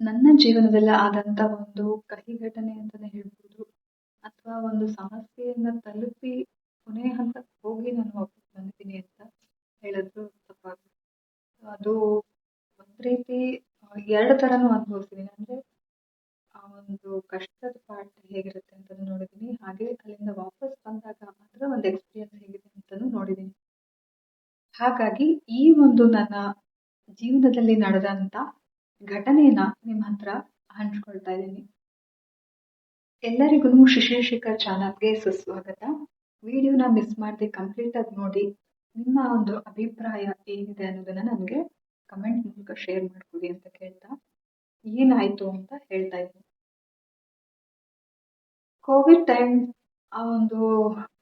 ನನ್ನ ಜೀವನದಲ್ಲಿ ಆದಂತ ಒಂದು ಕಹಿ ಘಟನೆ ಅಂತಾನೆ ಹೇಳ್ಬೋದು. ಅಥವಾ ಒಂದು ಸಮಸ್ಯೆಯನ್ನ ತಲುಪಿ ಕೊನೆ ಹಂತಕ್ಕೆ ಹೋಗಿ ನಾನು ವಾಪಸ್ ಬಂದಿದ್ದೀನಿ ಅಂತ ಹೇಳಿದ್ರು ತಪ್ಪಾಗಲ್ಲ. ಅದು ಒಂದ್ ರೀತಿ 2 ತರನೂ ಅನುಭವಿಸಿದೀನಿ. ಅಂದ್ರೆ ಆ ಒಂದು ಕಷ್ಟದ ಪಾರ್ಟ್ ಹೇಗಿರುತ್ತೆ ಅಂತಾನು ನೋಡಿದೀನಿ. ಹಾಗೆ ಅಲ್ಲಿಂದ ವಾಪಸ್ ಬಂದಾಗ ಅದರ ಒಂದು ಎಕ್ಸ್‌ಪೀರಿಯನ್ಸ್ ಹೇಗಿದೆ ಅಂತಾನು ನೋಡಿದೀನಿ. ಹಾಗಾಗಿ ಈ ಒಂದು ನನ್ನ ಜೀವನದಲ್ಲಿ ನಡೆದಂತ ಘಟನೆಯನ್ನ ನಿಮ್ ಹತ್ರ ಹಂಚ್ಕೊಳ್ತಾ ಇದ್ದೀನಿ. ಎಲ್ಲರಿಗೂ ಶಿಶಿರ್ ಚಾನಲ್‌ಗೆ ಸುಸ್ವಾಗತ. ವಿಡಿಯೋನ ಮಿಸ್ ಮಾಡದೆ ಕಂಪ್ಲೀಟ್ ಆಗಿ ನೋಡಿ. ನಿಮ್ಮ ಒಂದು ಅಭಿಪ್ರಾಯ ಏನಿದೆ ಅನ್ನೋದನ್ನ ನನಗೆ ಕಮೆಂಟ್ ಮೂಲಕ ಶೇರ್ ಮಾಡ್ಕೊಡಿ ಅಂತ ಕೇಳ್ತಾ, ಏನಾಯ್ತು ಅಂತ ಹೇಳ್ತಾ ಇದ್ದೀನಿ. ಕೋವಿಡ್ ಟೈಮ್, ಆ ಒಂದು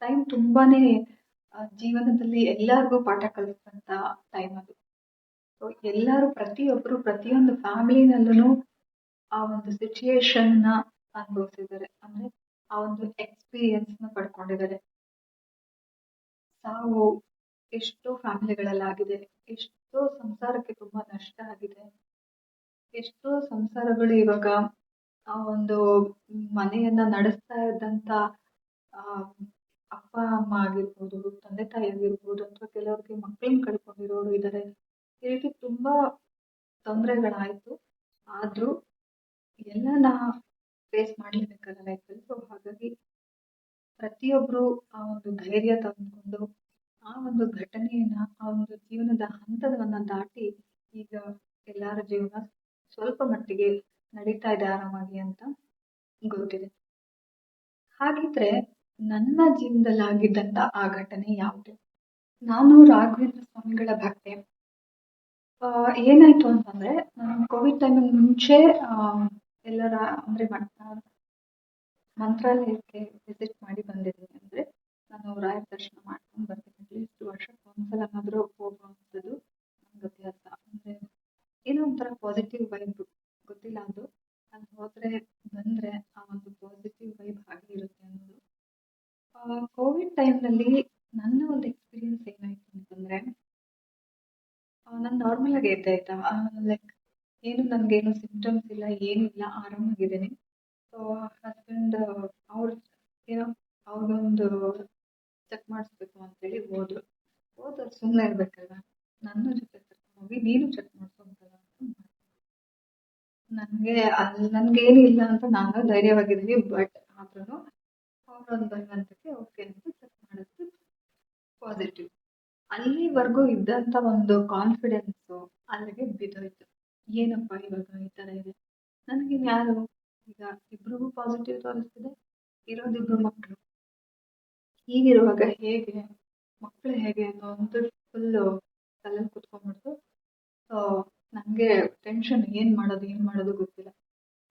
ಟೈಮ್ ತುಂಬಾನೇ ಜೀವನದಲ್ಲಿ ಎಲ್ಲರಿಗೂ ಪಾಠ ಕಲಿಸಿದಂತ ಟೈಮ್ ಅದು. ಸೊ ಎಲ್ಲರೂ ಪ್ರತಿಯೊಬ್ರು ಪ್ರತಿಯೊಂದು ಫ್ಯಾಮಿಲಿನಲ್ಲೂ ಆ ಒಂದು ಸಿಚುಯೇಷನ್ ನ ಅನುಭವಿಸಿದ್ದಾರೆ. ಅಂದ್ರೆ ಆ ಒಂದು ಎಕ್ಸ್ಪೀರಿಯನ್ಸ್ ನ ಪಡ್ಕೊಂಡಿದ್ದಾರೆ. ಸಾವು ಎಷ್ಟೋ ಫ್ಯಾಮಿಲಿಗಳಲ್ಲಾಗಿದೆ. ಎಷ್ಟೋ ಸಂಸಾರಕ್ಕೆ ತುಂಬಾ ನಷ್ಟ ಆಗಿದೆ. ಎಷ್ಟೋ ಸಂಸಾರಗಳು ಇವಾಗ ಆ ಒಂದು ಮನೆಯನ್ನ ನಡೆಸ್ತಾ ಇದ್ದಂತ ಆ ಅಪ್ಪ ಅಮ್ಮ ಆಗಿರ್ಬೋದು, ತಂದೆ ತಾಯಿ ಆಗಿರ್ಬೋದು, ಅಥವಾ ಕೆಲವರಿಗೆ ಮಕ್ಕಳನ್ನ ಕಳ್ಕೊಂಡಿರೋರು ಇದ್ದಾರೆ. ಈ ರೀತಿ ತುಂಬಾ ತೊಂದರೆಗಳಾಯ್ತು. ಆದ್ರೂ ಎಲ್ಲನ ಫೇಸ್ ಮಾಡ್ಲೇಬೇಕಲ್ಲ ಲೈಫಲ್ಲಿ. ಸೊ ಹಾಗಾಗಿ ಪ್ರತಿಯೊಬ್ರು ಆ ಒಂದು ಧೈರ್ಯ ತಂದ್ಕೊಂಡು ಆ ಒಂದು ಘಟನೆಯನ್ನ, ಆ ಒಂದು ಜೀವನದ ಹಂತವನ್ನ ದಾಟಿ ಈಗ ಎಲ್ಲರ ಜೀವನ ಸ್ವಲ್ಪ ಮಟ್ಟಿಗೆ ನಡೀತಾ ಇದೆ ಆರಾಮಾಗಿ ಅಂತ ಗೊತ್ತಿದೆ. ಹಾಗಿದ್ರೆ ನನ್ನ ಜೀವನದಲ್ಲಿ ಆಗಿದ್ದಂತ ಆ ಘಟನೆ ಯಾವುದು? ನಾನು ರಾಘವೇಂದ್ರ ಸ್ವಾಮಿಗಳ ಭಕ್ತೆ. ಏನಾಯ್ತು ಅಂತಂದ್ರೆ, ನಾನು ಕೋವಿಡ್ ಟೈಮ್ ಮುಂಚೆ ಎಲ್ಲರ ಅಂದ್ರೆ ಮಂತ್ರಾಲಯಕ್ಕೆ ವಿಸಿಟ್ ಮಾಡಿ ಬಂದಿದ್ದೀನಿ. ಅಂದ್ರೆ ನಾನು ರಾಯರ ದರ್ಶನ ಮಾಡ್ಕೊಂಡು ಬರ್ತೀನಿ. ಅಟ್ಲೀಸ್ಟ್ ವರ್ಷಕ್ಕೆ ಒಂದ್ಸಲನಾದ್ರೂ ಹೋಗುವಂಥದ್ದು ನನ್ಗೆ ಅಭ್ಯಾಸ. ಅಂದ್ರೆ ಏನೋ ಒಂಥರ ಪಾಸಿಟಿವ್ ವೈಬ್, ಗೊತ್ತಿಲ್ಲ ಅದು. ಅಲ್ಲಿ ಹೋದ್ರೆ ಬಂದ್ರೆ ಆ ಒಂದು ಪಾಸಿಟಿವ್ ವೈಬ್ ಹಾಗೆ ಇರುತ್ತೆ ಅನ್ನೋದು. ಕೋವಿಡ್ ಟೈಮ್ನಲ್ಲಿ ನನ್ನ ಒಂದು ಎಕ್ಸ್ಪೀರಿಯನ್ಸ್ ಏನಾಯ್ತು ಅಂತಂದ್ರೆ, ನಾನು ನಾರ್ಮಲ್ ಆಗಿ ಇದ್ದೆ ಆಯ್ತಾ. ಲೈಕ್ ಏನು ನನ್ಗೇನು ಸಿಂಪ್ಟಮ್ಸ್ ಇಲ್ಲ, ಏನಿಲ್ಲ, ಆರಾಮಾಗಿದ್ದೀನಿ. ಸೊ ಹಸ್ಬೆಂಡ್ ಅವ್ರು ಏನೋ ಅವ್ರಿಗೊಂದು ಚೆಕ್ ಮಾಡಿಸ್ಬೇಕು ಅಂತೇಳಿ ಹೋದ್ರು. ಸುಮ್ಮನೆ ಇರ್ಬೇಕಲ್ಲ, ನನ್ನ ಜೊತೆ ಕರ್ಕೊಂಡು ಹೋಗಿ ನೀನು ಚೆಕ್ ಮಾಡ್ಕೊಂತಲ್ಲ ಅಂತ ನನ್ಗೇನು ಇಲ್ಲ ಅಂತ ನಾನು ಧೈರ್ಯವಾಗಿದ್ದೀನಿ. ಬಟ್ ಆದ್ರೂ ಅವ್ರೊಂದು ಬರುವಂತಕ್ಕೆ ಓಕೆ ಅಂತ ಚೆಕ್ ಮಾಡಿದ್ರು, ಪಾಸಿಟಿವ್. ಅಲ್ಲಿವರೆಗೂ ಇದ್ದಂತ ಒಂದು ಕಾನ್ಫಿಡೆನ್ಸ್ ಅಲ್ಲಿಗೆ ಬಿದ್ದೋಯ್ತು. ಏನಪ್ಪ ಇವಾಗ ಈ ತರ ಇದೆ, ನನಗಿನ್ ಯಾರು, ಈಗ ಇಬ್ರಿಗೂ ಪಾಸಿಟಿವ್ ತೋರಿಸ್ತಿದೆ, ಇರೋದಿಬ್ರು ಮಕ್ಕಳು. ಹೀಗಿರುವಾಗ ಹೇಗೆ ಮಕ್ಕಳು ಹೇಗೆ ಅನ್ನೋ ಒಂದು ಫುಲ್ಲು ತಲೆಯಲ್ಲಿ ಕುತ್ಕೊಂಡ್ಬಿಡ್ತು. ಸೊ ನನಗೆ ಟೆನ್ಷನ್, ಏನ್ ಮಾಡೋದು ಗೊತ್ತಿಲ್ಲ.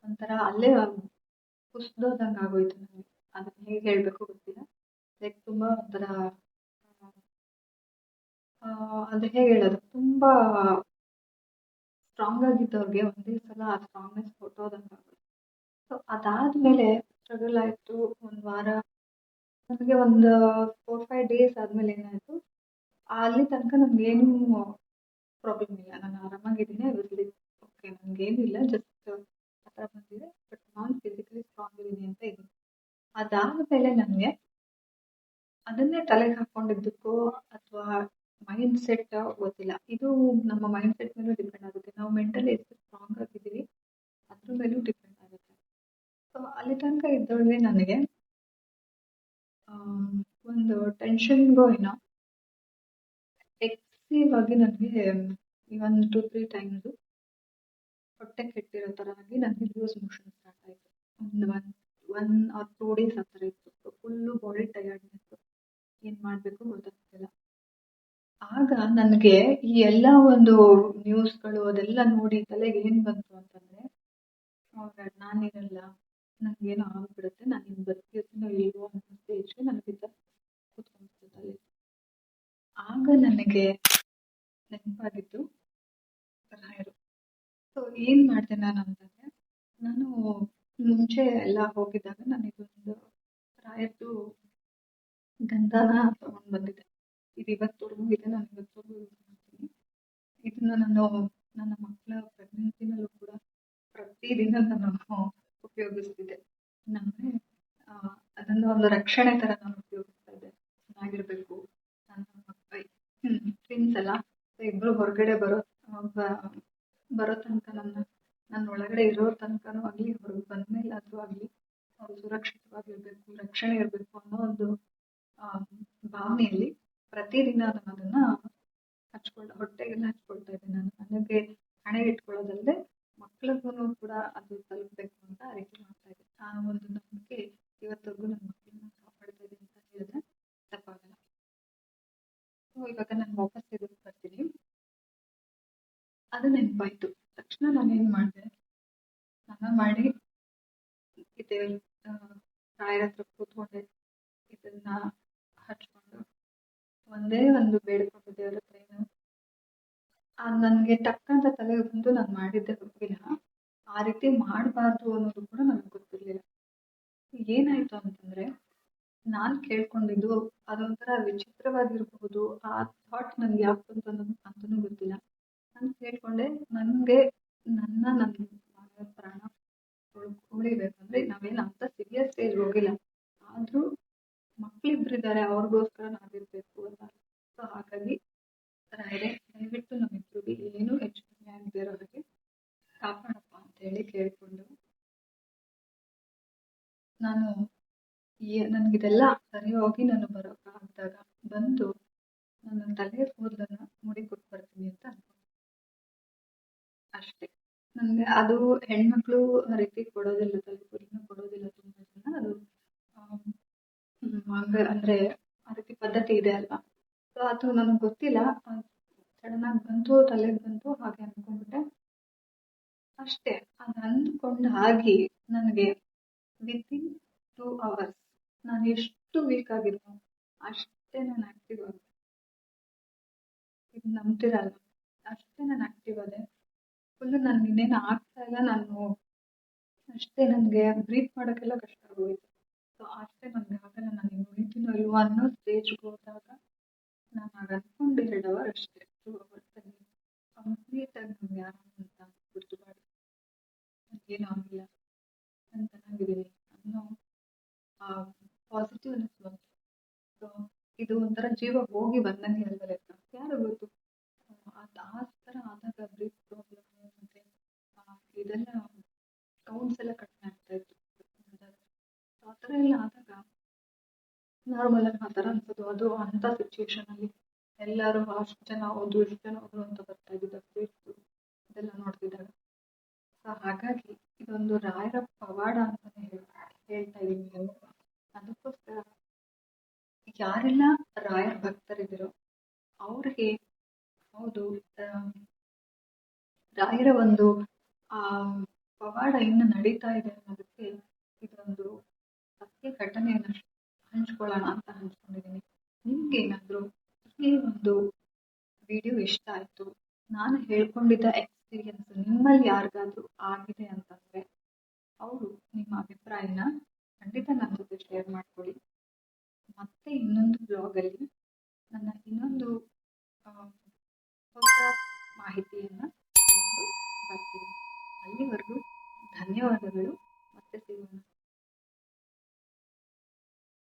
ಒಂಥರ ಅಲ್ಲೇ ಕುಸ್ದೋದಂಗೆ ಆಗೋಯ್ತು ನನಗೆ. ಅದನ್ನ ಹೇಗೆ ಹೇಳ್ಬೇಕು ಗೊತ್ತಿಲ್ಲ. ಲೈಕ್ ತುಂಬಾ ಒಂಥರ ಅದು ಹೇಗೆ ಹೇಳೋದು, ತುಂಬಾ ಸ್ಟ್ರಾಂಗ್ ಆಗಿದ್ದವ್ರಿಗೆ ಒಂದೇ ಸಲ ಆ ಸ್ಟ್ರಾಂಗ್ನೆಸ್ ಹೊಟ್ಟೋದಂಗೆ ಆಗೋಯ್ತು. ಸೊ ಅದಾದ್ಮೇಲೆ ಸ್ಟ್ರಗಲ್ ಆಯ್ತು. ಒಂದ್ ವಾರ, ನನಗೆ ಒಂದು 4-5 ಡೇಸ್ ಆದ್ಮೇಲೆ ಏನಾಯ್ತು, ಅಲ್ಲಿ ತನಕ ನನ್ಗೇನು ಪ್ರಾಬ್ಲಮ್ ಇಲ್ಲ, ನಾನು ಆರಾಮಾಗಿದ್ದೀನಿ. ಓಕೆ, ನನ್ಗೇನು ಇಲ್ಲ, ಜಸ್ಟ್ ಆ ಥರ ಬಂದಿದೆ. ಬಟ್ ನಾನು ಫಿಸಿಕಲಿ ಸ್ಟ್ರಾಂಗ್ ಇದ್ದೀನಿ ಅಂತ ಇದ್ದೀನಿ. ಅದಾದ್ಮೇಲೆ ನನಗೆ ಅದನ್ನೇ ತಲೆಗೆ ಹಾಕೊಂಡಿದ್ದಕ್ಕೋ ಅಥವಾ ಮೈಂಡ್ ಸೆಟ್ ಗೊತ್ತಿಲ್ಲ. ಇದು ನಮ್ಮ ಮೈಂಡ್ ಸೆಟ್ ಮೇಲೂ ಡಿಪೆಂಡ್ ಆಗುತ್ತೆ. ನಾವು ಮೆಂಟಲಿ ಎಷ್ಟು ಸ್ಟ್ರಾಂಗ್ ಆಗಿದ್ದೀವಿ ಅದ್ರ ಮೇಲೂ ಡಿಪೆಂಡ್ ಆಗುತ್ತೆ. ಸೊ ಅಲ್ಲಿ ತನಕ ಇದ್ದೊಳಗೆ ನನಗೆ ಒಂದು ಟೆನ್ಷನ್ಗೋ ಏನೋ ಎಕ್ಸೆಸಿವ್ ಆಗಿ ನನಗೆ 1-2-3 ಟೈಮ್ಸ್ ಹೊಟ್ಟೆ ಕೆಟ್ಟಿರೋ ಥರ ಆಗಿ ನನಗೆ ಲೂಸ್ ಮೋಷನ್ ಸ್ಟಾರ್ಟ್ ಆಯಿತು. ಒನ್ ಆರ್ 2 ಡೇಸ್ ಆ ಥರ ಇತ್ತು. ಫುಲ್ಲು ಬಾಡಿ ಟಯರ್ಡ್ನೆಸ್, ಏನು ಮಾಡಬೇಕು ಗೊತ್ತಾಗ್ತಿಲ್ಲ. ಆಗ ನನಗೆ ಈ ಎಲ್ಲ ಒಂದು ನ್ಯೂಸ್ಗಳು ಅದೆಲ್ಲ ನೋಡಿ ತಲೆಗೆ ಏನು ಬಂತು ಅಂತಂದರೆ, ನಾನಿರಲ್ಲ, ನನಗೇನೋ ಆಗ್ಬಿಡುತ್ತೆ, ನಾನು ಇನ್ನು ಬರ್ತಿರ್ತೀನೋ ಇಲ್ವೋ ಅನ್ನೋ ಸ್ಟೇಜ್ಗೆ ನನಗಿಂತ ಕೂತ್ಕೊಂಡ್ಬಿಡ್ತದೆ. ಆಗ ನನಗೆ ನೆನಪಾಗಿದ್ದು ರಾಯರು. ಸೊ ಏನು ಮಾಡಿದೆ ನಾನು ಅಂತಂದರೆ, ನಾನು ಮುಂಚೆ ಎಲ್ಲ ಹೋಗಿದ್ದಾಗ ನನಗೊಂದು ರಾಯರದು ಗಂಧನ ತಗೊಂಡು ಬಂದಿದ್ದೆ. ಇದು ಇವತ್ತವರೆಗೂ ಇದೆ, ನಾನು ಇವತ್ತವರೆಗೂ ಯೂಸ್ ಮಾಡ್ತೀನಿ. ಇದನ್ನ ನಾನು ನನ್ನ ಮಕ್ಕಳ ಪ್ರೆಗ್ನೆನ್ಸಿನಲ್ಲೂ ಕೂಡ ಪ್ರತಿ ಪ್ರತಿದಿನ ನಾನು ಉಪಯೋಗಿಸ್ತಿದ್ದೆ. ನಮಗೆ ಅದನ್ನು ಒಂದು ರಕ್ಷಣೆ ಥರ ನಾನು ಉಪಯೋಗಿಸ್ತಾ ಇದ್ದೆ. ಚೆನ್ನಾಗಿರ್ಬೇಕು ನನ್ನ ಮಕ್ಕಳು ಟ್ವಿನ್ಸ್ ಅಲ್ಲ, ಇಬ್ರು ಹೊರಗಡೆ ಬರೋ ತನಕ ನನ್ನ ಒಳಗಡೆ ಇರೋ ತನಕನೂ ಆಗಲಿ, ಹೊರಗೆ ಬಂದ್ಮೇಲಾದ್ರೂ ಆಗಲಿ ಅವ್ರು ಸುರಕ್ಷಿತವಾಗಿರ್ಬೇಕು, ರಕ್ಷಣೆ ಇರಬೇಕು ಅನ್ನೋ ಒಂದು ಭಾವನೆಯಲ್ಲಿ ಪ್ರತಿದಿನ ನಾನು ಅದನ್ನ ಹೊಟ್ಟೆಗೆಲ್ಲ ಹಚ್ಕೊಳ್ತಾ ಇದ್ದೆ. ನಾನು ನನಗೆ ಹಣೆಗೆ ಇಟ್ಕೊಳ್ಳೋದಲ್ಲದೆ ಮಕ್ಳಿಗೂ ಕೂಡ ಅದು ತಲುಪಬೇಕು ಅಂತ ಆ ರೀತಿ ಮಾಡ್ತಾ ಇದ್ದೆ. ಆ ಒಂದು ನಂಬಿಕೆ ಇವತ್ತವರೆಗೂ ನನ್ನ ಮಕ್ಕಳನ್ನ ಕಾಪಾಡ್ತಾ ಇದೆ ಅಂತ ಹೇಳಿದ್ರೆ ತಪ್ಪಾಗಲ್ಲ. ಇವಾಗ ನಾನು ವಾಪಸ್ ಇದಕ್ಕೆ ಬರ್ತೀನಿ. ಅದು ನೆನಪಾಯ್ತು ತಕ್ಷಣ ನಾನು ಏನ್ ಮಾಡಿದೆ, ಸ್ನಾನ ಮಾಡಿ ರಾಯರ ಹತ್ರ ಕೂತ್ಕೊಂಡೆ, ಇದನ್ನ ಹಚ್ಕೊಂಡು ಒಂದೇ ಒಂದು ಬೇಡ್ಕೊಂಡು ದೇವ್ರ ಹತ್ರ ಏನು ನನ್ಗೆ ಟಕ್ಕಂತ ತಲೆಗೆ ಬಂದು ನಾನು ಮಾಡಿದ್ದೆ ಗೊತ್ತಿಲ್ಲ. ಆ ರೀತಿ ಮಾಡಬಾರ್ದು ಅನ್ನೋದು ಕೂಡ ನನಗೆ ಗೊತ್ತಿರ್ಲಿಲ್ಲ. ಏನಾಯ್ತು ಅಂತಂದ್ರೆ, ನಾನ್ ಕೇಳ್ಕೊಂಡಿದ್ದು ಅದೊಂಥರ ವಿಚಿತ್ರವಾಗಿರ್ಬಹುದು. ಆ ಥಾಟ್ ನನ್ಗೆ ಯಾಕೆ ಬಂತು ಅಂತನೂ ಗೊತ್ತಿಲ್ಲ. ನಾನು ಕೇಳ್ಕೊಂಡೆ, ನನ್ಗೆ ನನ್ನ ಪ್ರಾಣ ಉಳಿಬೇಕಂದ್ರೆ ನಾವೇನು ಅಂತ ಸೀರಿಯಸ್ ಸ್ಟೇಜ್ ಹೋಗಿಲ್ಲ, ಆದ್ರೂ ಮಕ್ಳಿಬ್ರಿದ್ದಾರೆ, ಅವ್ರಿಗೋಸ್ಕರ ನಾವಿರ್ಬೇಕು ಅಂತ. ಸೊ ಹಾಗಾಗಿ ರಾಯರೇ, ದಯವಿಟ್ಟು ನಮ್ಮಿಬ್ರಿಗೆ ಏನೂ ಹೆಚ್ಚು ಕಮ್ಮಿ ಆಗದೆ ಇರೋ ಹಾಗೆ ಕಾಪಾಡಪ್ಪ ಅಂತ ಹೇಳಿ ಕೇಳ್ಕೊಂಡು, ನಾನು ನನ್ಗಿದೆಲ್ಲ ಸರಿ ಹೋಗಿ ನಾನು ಬರೋಕ್ಕಾಗ್ದಾಗ ಬಂದು ನನ್ನ ತಲೆ ಕೂದಲನ್ನ ಮುಡಿ ಕೊಟ್ಟು ಬರ್ತೀನಿ ಅಂತ ಅನ್ಕೊಂಡೆ. ಅಷ್ಟೇ. ನನ್ಗೆ ಅದು ಹೆಣ್ಮಕ್ಳು ಆ ರೀತಿ ಕೊಡೋದಿಲ್ಲ, ತಲೆ ಕೂದಲನ್ನ ಕೊಡೋದಿಲ್ಲ ತುಂಬಾ ಜನ. ಅದು ಅಂದ್ರೆ ಆ ರೀತಿ ಪದ್ಧತಿ ಇದೆ ಅಲ್ವಾ. ಸೊ ಅದು ನನಗೆ ಗೊತ್ತಿಲ್ಲ, ಸಡನ್ ಆಗಿ ಬಂತು, ತಲೆಗೆ ಬಂತು, ಹಾಗೆ ಅನ್ಕೊಂಡ್ಬಿಟ್ಟೆ ಅಷ್ಟೇ. ಅದು ಅಂದ್ಕೊಂಡ ಹಾಗೆ ನನಗೆ ವಿತಿನ್ 2 hours ನಾನು ಎಷ್ಟು ವೀಕ್ ಆಗಿದ್ನೋ ಅಷ್ಟೇ ನಾನು ಆಕ್ಟಿವ್ ಆದೆ. ಇದು ನಂಬ್ತಿರಲ್ಲ, ಅಷ್ಟೇ ನಾನು ಆಕ್ಟಿವ್ ಆದೆ. ಫುಲ್ ನನ್ಗೆ ಇನ್ನೇನು ಆಗ್ತಾ ಇಲ್ಲ, ನಾನು ಅಷ್ಟೇ ನನಗೆ ಬ್ರೀತ್ ಮಾಡೋಕ್ಕೆಲ್ಲ ಕಷ್ಟ ಆಗೋಯ್ತು. ಸೊ ಅಷ್ಟೇ ನನಗೆ ಆಗಲ್ಲ, ನಾನು ಇನ್ನು ಉಳಿತೀನೋ ಇಲ್ವೋ ಅನ್ನೋ ಸ್ಟೇಜ್ಗೆ ಹೋದಾಗ ನಾನು ಆಗ ಅನ್ಕೊಂಡು 2 hour ಅಷ್ಟೇ, 2 hours ಕಂಪ್ಲೀಟ್ ಆಗಿ ನಮ್ಗೆ ಆರಾಮ ಅಂತ ಗುರ್ತು ಮಾಡಿ ನನಗೇನು ಆಗಿಲ್ಲ, ನಾನು ಚೆನ್ನಾಗಿದ್ದೀನಿ ಅನ್ನೋ ಪಾಸಿಟಿವ್ನೆಸ್ ಬಂತು. ಸೊ ಇದು ಒಂಥರ ಜೀವ ಹೋಗಿ ಬಂದಂಗೆ ಅಲ್ವ ಲೆಕ್ಕ, ಯಾರು ಗೊತ್ತು. ಆ ಥರ ಆದಾಗ ಬ್ರೀತ್ ಪ್ರಾಬ್ಲಮ್ ಮತ್ತೆ ಇದೆಲ್ಲ ಕೌಂಟ್ಸ್ ಎಲ್ಲ ಕಡಿಮೆ ಆಗ್ತಾ ಇತ್ತು. ಆ ಥರ ಎಲ್ಲ ಆದಾಗ ನಾರ್ಮಲ್ ಆಗಿ ಆ ಥರ ಅನ್ಸೋದು. ಅದು ಅಂಥ ಸಿಚುವೇಶನ್ ಅಲ್ಲಿ ಎಲ್ಲರೂ ಅಷ್ಟು ಜನ ಹೋದ್ರು, ಇಷ್ಟು ಜನ ಹೋದ್ರು ಅಂತ ಬರ್ತಾ ಇದ್ದಿದ್ದು ಇದೆಲ್ಲ ನೋಡ್ತಿದ್ದಾಗ. ಸೊ ಹಾಗಾಗಿ ಇದೊಂದು ರಾಯರ ಪವಾಡ ಅಂತಾನೆ ಹೇಳ್ತಾ ಇದೀನಿ ನೀವು. ಅದಕ್ಕೋಸ್ಕರ ಯಾರೆಲ್ಲ ರಾಯರ ಭಕ್ತರಿದ್ದೀರೋ ಅವ್ರಿಗೆ ಹೌದು, ರಾಯರ ಒಂದು ಪವಾಡ ಇನ್ನು ನಡೀತಾ ಇದೆ ಅನ್ನೋದಕ್ಕೆ ಇದೊಂದು ಸತ್ಯ ಘಟನೆಯನ್ನು ಹಂಚ್ಕೊಳ್ಳೋಣ ಅಂತ ಹಂಚ್ಕೊಂಡಿದ್ದೀನಿ. ನಿಮ್ಗೆ ಏನಾದ್ರು ಈ ಒಂದು ವಿಡಿಯೋ ಇಷ್ಟ ಆಯ್ತು, ನಾನು ಹೇಳ್ಕೊಂಡಿದ್ದ ಎಕ್ಸ್ಪೀರಿಯನ್ಸ್ ನಿಮ್ಮಲ್ಲಿ ಯಾರಿಗಾದ್ರೂ ಆಗಿದೆ ಅಂತಂದ್ರೆ ಅವರು ನಿಮ್ಮ ಅಭಿಪ್ರಾಯನ ಖಂಡಿತ ನನ್ನ ಜೊತೆ ಶೇರ್ ಮಾಡ್ಕೊಳ್ಳಿ. ಮತ್ತೆ ಇನ್ನೊಂದು ಬ್ಲಾಗಲ್ಲಿ ನನ್ನ ಇನ್ನೊಂದು ಹೊಸ ಮಾಹಿತಿಯನ್ನು ತಗೊಂಡು ಬರ್ತೀನಿ. ಅಲ್ಲಿವರೆಗೂ ಧನ್ಯವಾದಗಳು. ಮತ್ತೆ ಸಿಗೋಣ.